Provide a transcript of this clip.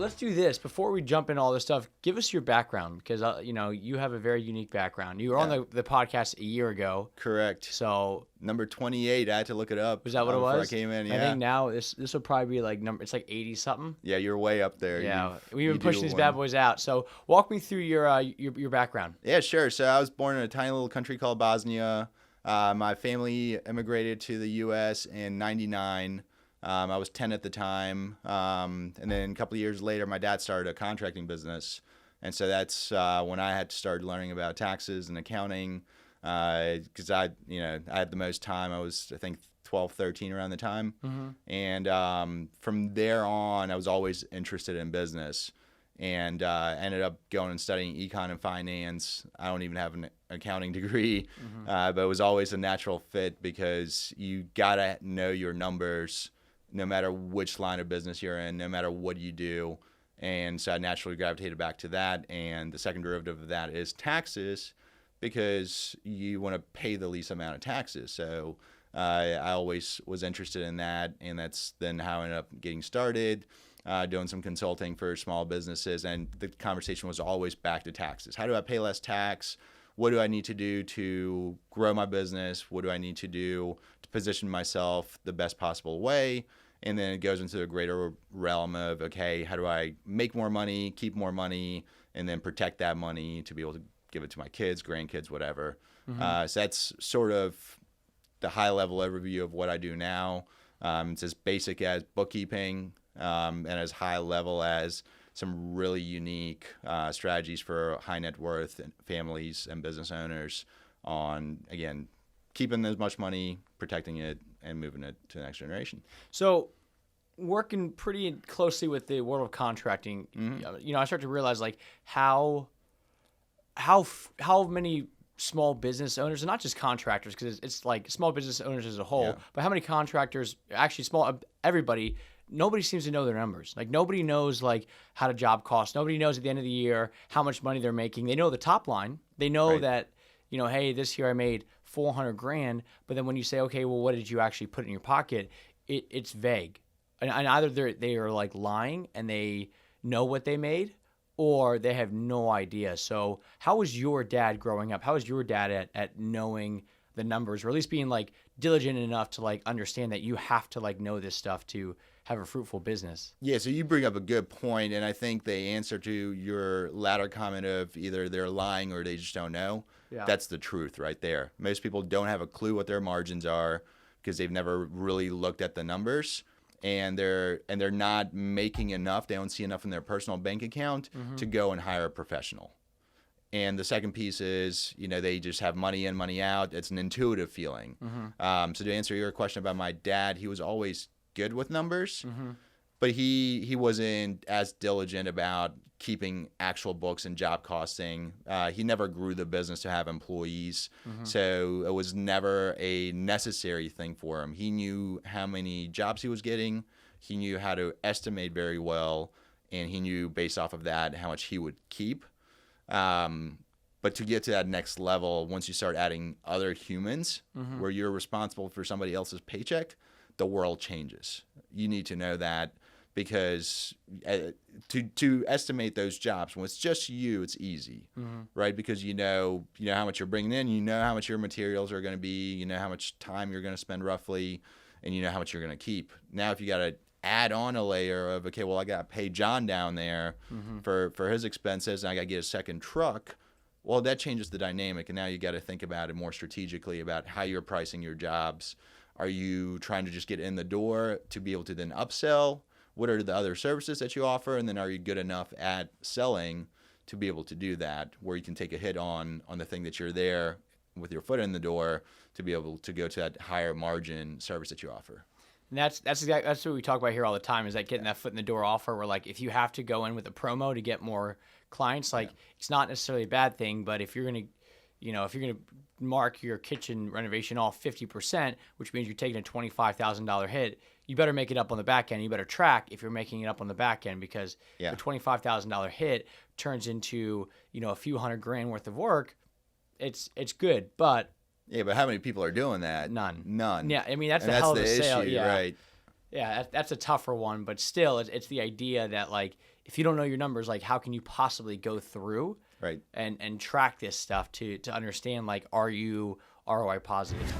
let's do this before we jump into all this stuff. Give us your background because you have a very unique background. You were on the podcast a year ago. Correct. So number 28. I had to look it up. Was that what it was? Before I came in. Yeah. I think now this will probably be like it's like 80 something. Yeah, you're way up there. Yeah, we've been pushing these bad boys out. So walk me through your background. Yeah, sure. So I was born in a tiny little country called Bosnia. My family immigrated to the U.S. in '99. I was 10 at the time. And then a couple of years later, my dad started a contracting business. And so that's when I had to start learning about taxes and accounting because I had the most time. I was, I think, 12, 13 around the time. Mm-hmm. And from there on, I was always interested in business and ended up going and studying econ and finance. I don't even have an accounting degree, but it was always a natural fit because you got to know your numbers no matter which line of business you're in, no matter what you do. And so I naturally gravitated back to that. And the second derivative of that is taxes because you want to pay the least amount of taxes. So I always was interested in that. And that's then how I ended up getting started, doing some consulting for small businesses. And the conversation was always back to taxes. How do I pay less tax? What do I need to do to grow my business? What do I need to do to position myself the best possible way? And then it goes into a greater realm of, okay, how do I make more money, keep more money, and then protect that money to be able to give it to my kids, grandkids, whatever. So that's sort of the high-level overview of what I do now. It's as basic as bookkeeping and as high-level as some really unique strategies for high net worth families and business owners on, again, keeping as much money, protecting it, and moving it to the next generation. So working pretty closely with the world of contracting, I start to realize like how many small business owners, and not just contractors, because it's like small business owners as a whole, but how many contractors, actually everybody, nobody seems to know their numbers. Like nobody knows like how to job cost. Nobody knows at the end of the year how much money they're making. They know the top line. They know that, hey, this year I made $400,000, but then when you say, okay, well, what did you actually put in your pocket? It's vague, and either they are like lying and they know what they made, or they have no idea. So, how was your dad growing up? How was your dad at knowing the numbers, or at least being like diligent enough to like understand that you have to like know this stuff to have a fruitful business? Yeah, so you bring up a good point, and I think the answer to your latter comment of either they're lying or they just don't know, that's the truth right there. Most people don't have a clue what their margins are because they've never really looked at the numbers, and they're not making enough. They don't see enough in their personal bank account to go and hire a professional. And the second piece is, they just have money in, money out. It's an intuitive feeling. So to answer your question about my dad, he was always good with numbers, but he wasn't as diligent about keeping actual books and job costing. He never grew the business to have employees, so it was never a necessary thing for him. He knew how many jobs he was getting. He knew how to estimate very well, and he knew based off of that how much he would keep. But to get to that next level, once you start adding other humans where you're responsible for somebody else's paycheck, the world changes. You need to know that because to estimate those jobs, when it's just you, it's easy, right? Because you know how much you're bringing in, you know how much your materials are going to be, you know how much time you're going to spend roughly, and you know how much you're going to keep. Now, if you got to add on a layer of, okay, well, I got to pay John down there for his expenses, and I got to get a second truck, well, that changes the dynamic, and now you got to think about it more strategically about how you're pricing your jobs. Are you trying to just get in the door to be able to then upsell? What are the other services that you offer? And then are you good enough at selling to be able to do that, where you can take a hit on the thing that you're there with your foot in the door to be able to go to that higher margin service that you offer? And that's what we talk about here all the time, is that getting that foot in the door offer, where like if you have to go in with a promo to get more clients, like it's not necessarily a bad thing, but if you're going to mark your kitchen renovation off 50%, which means you're taking a $25,000 hit, you better make it up on the back end. You better track if you're making it up on the back end, because the $25,000 hit turns into, a few $100,000 worth of work. It's good, but but how many people are doing that? None. Yeah, I mean that's the hell of a sale. Issue, right? Yeah, that's a tougher one, but still, it's the idea that like if you don't know your numbers, like how can you possibly go through right and track this stuff to understand, like, are you ROI positive?